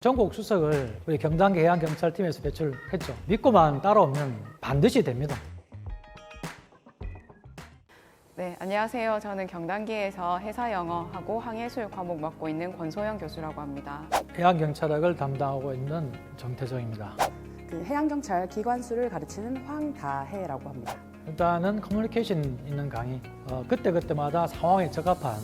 전국 수석을 우리 경단계 해양경찰팀에서 배출했죠. 믿고만 따라오면 반드시 됩니다. 네, 안녕하세요. 저는 경단기에서 해사영어하고 항해술 과목 맡고 있는 권소영 교수라고 합니다. 해양경찰학을 담당하고 있는 정태정입니다. 해양경찰 기관수를 가르치는 황다혜라고 합니다. 일단은 커뮤니케이션 있는 강의, 그때그때마다 상황에 적합한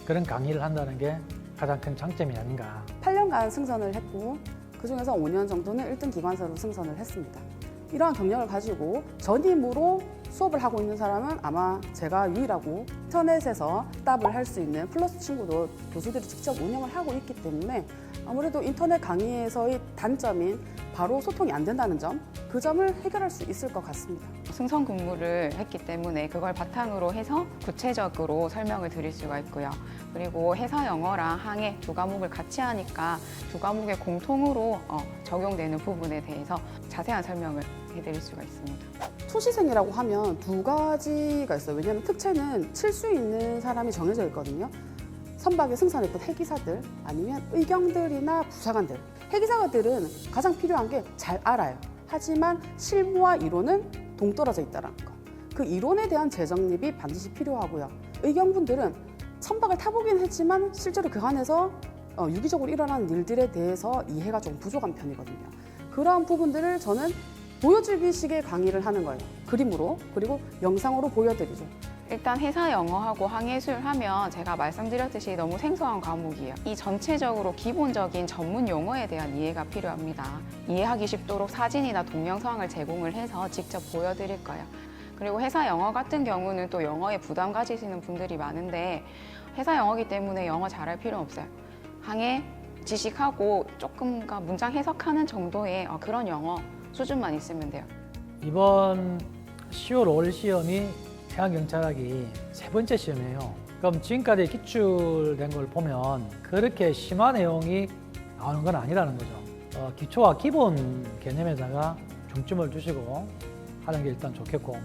그런 강의를 한다는 게 가장 큰 장점이 아닌가. 8년간 승선을 했고 그중에서 5년 정도는 1등 기관사로 승선을 했습니다. 이러한 경력을 가지고 전임으로 수업을 하고 있는 사람은 아마 제가 유일하고 인터넷에서 답을 할 수 있는 플러스 친구도 교수들이 직접 운영을 하고 있기 때문에 아무래도 인터넷 강의에서의 단점인 바로 소통이 안 된다는 점, 그 점을 해결할 수 있을 것 같습니다. 승선 근무를 했기 때문에 그걸 바탕으로 해서 구체적으로 설명을 드릴 수가 있고요. 그리고 해사영어랑 항해 두 과목을 같이 하니까 두 과목의 공통으로 적용되는 부분에 대해서 자세한 설명을 해드릴 수가 있습니다. 투시생이라고 하면 두 가지가 있어요. 왜냐하면 특채는 칠 수 있는 사람이 정해져 있거든요. 선박에 승선했던 해기사들 아니면 의경들이나 부사관들. 해기사들은 가장 필요한 게 잘 알아요. 하지만 실무와 이론은 동떨어져 있다는 거. 그 이론에 대한 재정립이 반드시 필요하고요. 의경분들은 선박을 타보긴 했지만 실제로 그 안에서 유기적으로 일어나는 일들에 대해서 이해가 좀 부족한 편이거든요. 그러한 부분들을 저는 보여주기식의 강의를 하는 거예요. 그림으로, 그리고 영상으로 보여드리죠. 일단 해사영어하고 항해술 하면 제가 말씀드렸듯이 너무 생소한 과목이에요. 이 전체적으로 기본적인 전문 용어에 대한 이해가 필요합니다. 이해하기 쉽도록 사진이나 동영상을 제공을 해서 직접 보여드릴 거예요. 그리고 해사영어 같은 경우는 또 영어에 부담 가지시는 분들이 많은데 해사영어이기 때문에 영어 잘할 필요는 없어요. 항해 지식하고 조금가 문장 해석하는 정도의 그런 영어 수준만 있으면 돼요. 이번 10월 5일 시험이 해양경찰학이 세 번째 시험이에요. 그럼 지금까지 기출된 걸 보면 그렇게 심한 내용이 나오는 건 아니라는 거죠. 기초와 기본 개념에다가 중점을 두시고 하는 게 일단 좋겠고,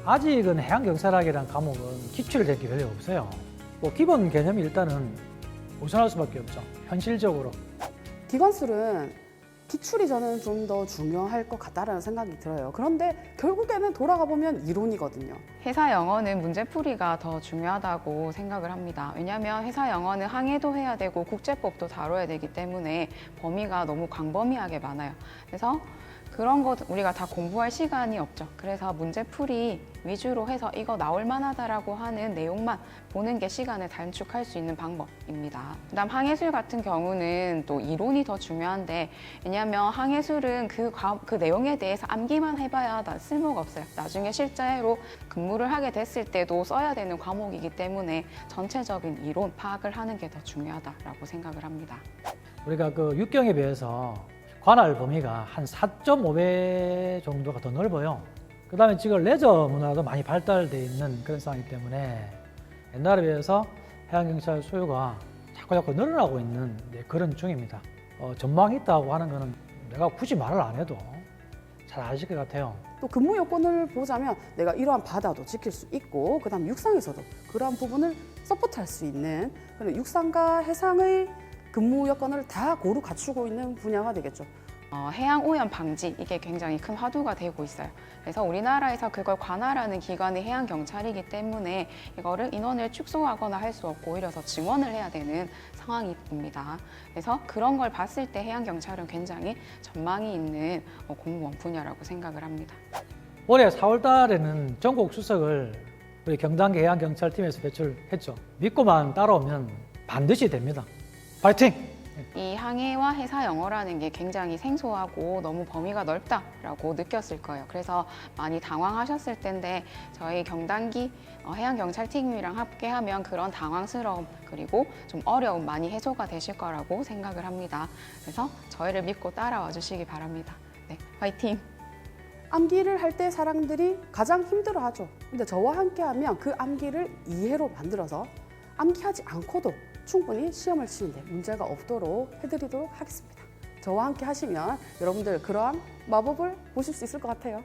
아직은 해양경찰학이라는 과목은 기출될 게 별로 없어요. 뭐 기본 개념이 일단은 우선할 수밖에 없죠. 현실적으로. 기관술은 기출이 저는 좀 더 중요할 것 같다라는 생각이 들어요. 그런데 결국에는 돌아가 보면 이론이거든요. 해사영어는 문제풀이가 더 중요하다고 생각을 합니다. 왜냐하면 해사영어는 항해도 해야 되고 국제법도 다뤄야 되기 때문에 범위가 너무 광범위하게 많아요. 그래서 그런 거 우리가 다 공부할 시간이 없죠. 그래서 문제풀이 위주로 해서 이거 나올 만하다라고 하는 내용만 보는 게 시간을 단축할 수 있는 방법입니다. 그다음 항해술 같은 경우는 또 이론이 더 중요한데, 왜냐하면 항해술은 그 내용에 대해서 암기만 해봐야 쓸모가 없어요. 나중에 실제로 근무를 하게 됐을 때도 써야 되는 과목이기 때문에 전체적인 이론 파악을 하는 게 더 중요하다라고 생각을 합니다. 우리가 그 육경에 비해서 관할 범위가 한 4.5배 정도가 더 넓어요. 그 다음에 지금 레저 문화도 많이 발달되어 있는 그런 상황이기 때문에 옛날에 비해서 해양경찰 수요가 자꾸 늘어나고 있는 그런 중입니다. 전망이 있다고 하는 거는 내가 굳이 말을 안 해도 잘 아실 것 같아요. 또 근무 요건을 보자면 내가 이러한 바다도 지킬 수 있고, 그 다음 육상에서도 그러한 부분을 서포트할 수 있는 그런 육상과 해상의 근무 여건을 다 고루 갖추고 있는 분야가 되겠죠. 해양 오염 방지, 이게 굉장히 큰 화두가 되고 있어요. 그래서 우리나라에서 그걸 관할하는 기관이 해양경찰이기 때문에 이거를 인원을 축소하거나 할 수 없고 오히려 더 증원을 해야 되는 상황입니다. 그래서 그런 걸 봤을 때 해양경찰은 굉장히 전망이 있는 공무원 분야라고 생각을 합니다. 올해 4월 달에는 전국 수석을 우리 경단계 해양경찰팀에서 배출했죠. 믿고만 따라오면 반드시 됩니다. 파이팅! 이 항해와 해사영어라는 게 굉장히 생소하고 너무 범위가 넓다라고 느꼈을 거예요. 그래서 많이 당황하셨을 텐데 저희 경단기 해양경찰팀이랑 함께하면 그런 당황스러움 그리고 좀 어려움 많이 해소가 되실 거라고 생각을 합니다. 그래서 저희를 믿고 따라와 주시기 바랍니다. 네, 화이팅! 암기를 할 때 사람들이 가장 힘들어하죠. 근데 저와 함께하면 그 암기를 이해로 만들어서 암기하지 않고도 충분히 시험을 치는데 문제가 없도록 해드리도록 하겠습니다. 저와 함께 하시면 여러분들 그러한 마법을 보실 수 있을 것 같아요.